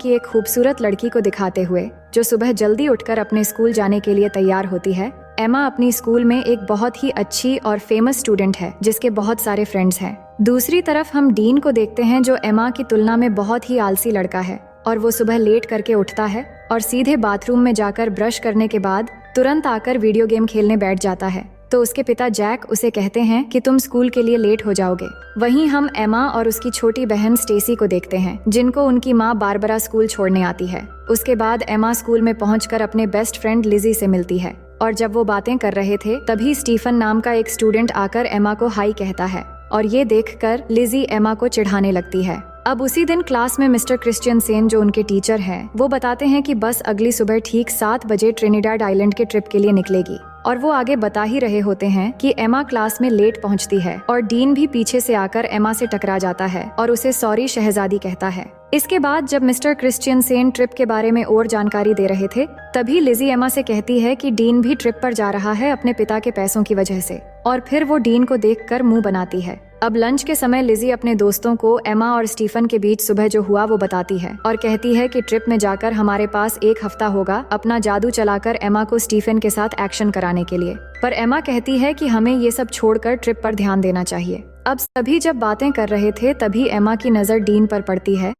की एक खूबसूरत लड़की को दिखाते हुए जो सुबह जल्दी उठकर अपने स्कूल जाने के लिए तैयार होती है। एमा अपनी स्कूल में एक बहुत ही अच्छी और फेमस स्टूडेंट है जिसके बहुत सारे फ्रेंड्स हैं। दूसरी तरफ हम डीन को देखते हैं जो एमा की तुलना में बहुत ही आलसी लड़का है और वो सुबह लेट करके उठता है और सीधे बाथरूम में जाकर ब्रश करने के बाद तुरंत आकर वीडियो गेम खेलने बैठ जाता है। तो उसके पिता जैक उसे कहते हैं कि तुम स्कूल के लिए लेट हो जाओगे। वहीं हम एमा और उसकी छोटी बहन स्टेसी को देखते हैं जिनको उनकी माँ बारबरा स्कूल छोड़ने आती है। उसके बाद एमा स्कूल में पहुंचकर अपने बेस्ट फ्रेंड लिजी से मिलती है और जब वो बातें कर रहे थे तभी स्टीफन नाम का एक स्टूडेंट आकर एमा को हाई कहता है और ये देखकर लिजी एमा को चिढ़ाने लगती है। अब उसी दिन क्लास में मिस्टर क्रिश्चियनसेन जो उनके टीचर हैं वो बताते हैं कि बस अगली सुबह ठीक 7 बजे ट्रिनिडाड आइलैंड के ट्रिप के लिए निकलेगी और वो आगे बता ही रहे होते हैं कि एमा क्लास में लेट पहुंचती है और डीन भी पीछे से आकर एमा से टकरा जाता है और उसे सॉरी शहजादी कहता है। इसके बाद जब मिस्टर क्रिश्चियनसेन ट्रिप के बारे में और जानकारी दे रहे थे तभी लिजी एमा से कहती है कि डीन भी ट्रिप पर जा रहा है अपने पिता के पैसों की वजह से और फिर वो डीन को देखकर मुंह बनाती है। अब लंच के समय लिजी अपने दोस्तों को एमा और स्टीफन के बीच सुबह जो हुआ वो बताती है और कहती है कि ट्रिप में जाकर हमारे पास 1 हफ्ता होगा अपना जादू चलाकर एमा को स्टीफन के साथ एक्शन कराने के लिए। पर एमा कहती है कि हमें ये सब छोड़कर ट्रिप पर ध्यान देना चाहिए। अब सभी जब बातें कर रहे थे तभी एमा की नजर डीन पर पड़ती है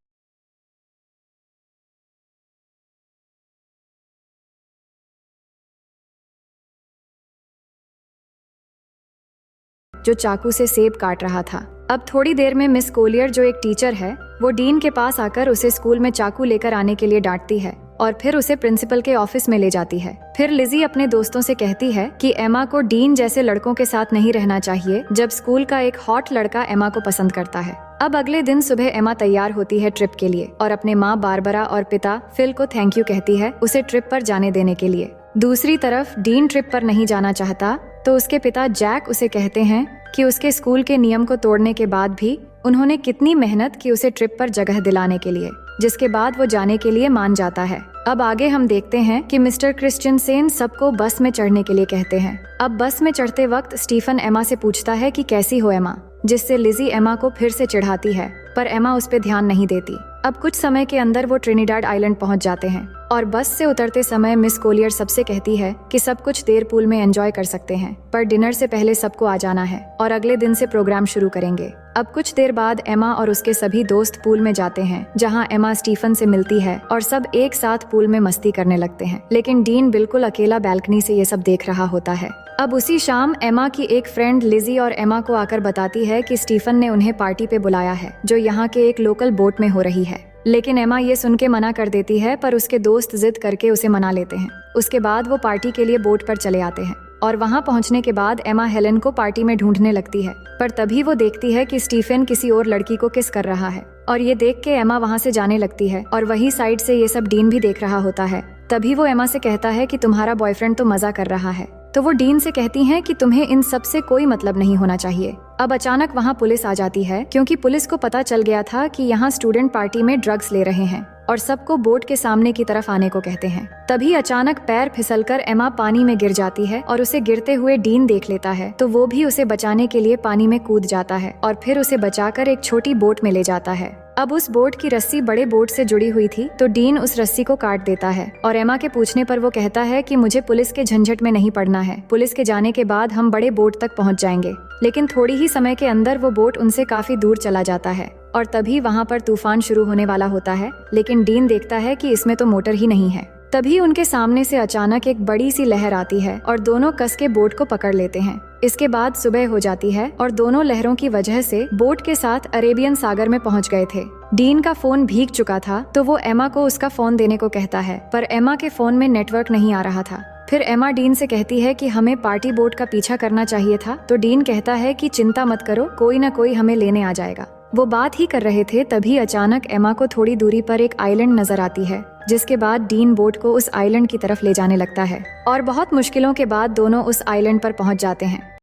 जो चाकू से सेब काट रहा था। अब थोड़ी देर में मिस कोलियर जो एक टीचर है वो डीन के पास आकर उसे स्कूल में चाकू लेकर आने के लिए डांटती है और फिर उसे प्रिंसिपल के ऑफिस में ले जाती है। फिर लिजी अपने दोस्तों से कहती है कि एमा को डीन जैसे लड़कों के साथ नहीं रहना चाहिए जब स्कूल का एक हॉट लड़का एमा को पसंद करता है। अब अगले दिन सुबह एमा तैयार होती है ट्रिप के लिए और अपने माँ बारबरा और पिता फिल को थैंक यू कहती है उसे ट्रिप पर जाने देने के लिए। दूसरी तरफ डीन ट्रिप पर नहीं जाना चाहता तो उसके पिता जैक उसे कहते हैं कि उसके स्कूल के नियम को तोड़ने के बाद भी उन्होंने कितनी मेहनत की उसे ट्रिप पर जगह दिलाने के लिए, जिसके बाद वो जाने के लिए मान जाता है। अब आगे हम देखते हैं कि मिस्टर क्रिश्चियनसेन सबको बस में चढ़ने के लिए कहते हैं। अब बस में चढ़ते वक्त स्टीफन एमा से पूछता है कि कैसी हो एमा, जिससे लिजी एमा को फिर से चिढ़ाती है पर एमा उस पर ध्यान नहीं देती। अब कुछ समय के अंदर वो ट्रिनिडाड आइलैंड पहुंच जाते हैं और बस से उतरते समय मिस कोलियर सबसे कहती है कि सब कुछ देर पूल में एंजॉय कर सकते हैं पर डिनर से पहले सबको आ जाना है और अगले दिन से प्रोग्राम शुरू करेंगे। अब कुछ देर बाद एमा और उसके सभी दोस्त पूल में जाते हैं जहां एमा स्टीफन से मिलती है और सब एक साथ पूल में मस्ती करने लगते हैं, लेकिन डीन बिल्कुल अकेला बैल्कनी से ये सब देख रहा होता है। अब उसी शाम एमा की एक फ्रेंड लिजी और एमा को आकर बताती है कि स्टीफन ने उन्हें पार्टी पे बुलाया है जो यहाँ के एक लोकल बोट में हो रही है, लेकिन एमा ये सुन के मना कर देती है पर उसके दोस्त जिद करके उसे मना लेते हैं। उसके बाद वो पार्टी के लिए बोट पर चले आते हैं और वहाँ पहुँचने के बाद एमा हेलन को पार्टी में ढूंढने लगती है पर तभी वो देखती है कि स्टीफन किसी और लड़की को किस कर रहा है और ये देख के एमा वहाँ से जाने लगती है और वही साइड से ये सब डीन भी देख रहा होता है। तभी वो एमा से कहता है कि तुम्हारा बॉयफ्रेंड तो मजा कर रहा है, तो वो डीन से कहती हैं कि तुम्हें इन सब से कोई मतलब नहीं होना चाहिए। अब अचानक वहाँ पुलिस आ जाती है क्योंकि पुलिस को पता चल गया था कि यहाँ स्टूडेंट पार्टी में ड्रग्स ले रहे हैं और सबको बोट के सामने की तरफ आने को कहते हैं। तभी अचानक पैर फिसलकर एमा पानी में गिर जाती है और उसे गिरते हुए डीन देख लेता है तो वो भी उसे बचाने के लिए पानी में कूद जाता है और फिर उसे बचाकर एक छोटी बोट में ले जाता है। अब उस बोट की रस्सी बड़े बोट से जुड़ी हुई थी तो डीन उस रस्सी को काट देता है और एमा के पूछने पर वो कहता है कि मुझे पुलिस के झंझट में नहीं पड़ना है, पुलिस के जाने के बाद हम बड़े बोट तक पहुंच जाएंगे। लेकिन थोड़ी ही समय के अंदर वो बोट उनसे काफी दूर चला जाता है और तभी वहाँ पर तूफान शुरू होने वाला होता है, लेकिन डीन देखता है कि इसमें तो मोटर ही नहीं है। तभी उनके सामने से अचानक एक बड़ी सी लहर आती है और दोनों कस के बोट को पकड़ लेते हैं। इसके बाद सुबह हो जाती है और दोनों लहरों की वजह से बोट के साथ अरेबियन सागर में पहुंच गए थे। डीन का फोन भीग चुका था तो वो एमा को उसका फोन देने को कहता है पर एमा के फोन में नेटवर्क नहीं आ रहा था। फिर एमा डीन से कहती है कि हमें पार्टी बोट का पीछा करना चाहिए था तो डीन कहता है कि चिंता मत करो, कोई ना कोई हमें लेने आ जाएगा। वो बात ही कर रहे थे तभी अचानक एमा को थोड़ी दूरी पर एक आइलैंड नजर आती है, जिसके बाद डीन बोट को उस आइलैंड की तरफ ले जाने लगता है और बहुत मुश्किलों के बाद दोनों उस आइलैंड पर पहुंच जाते हैं।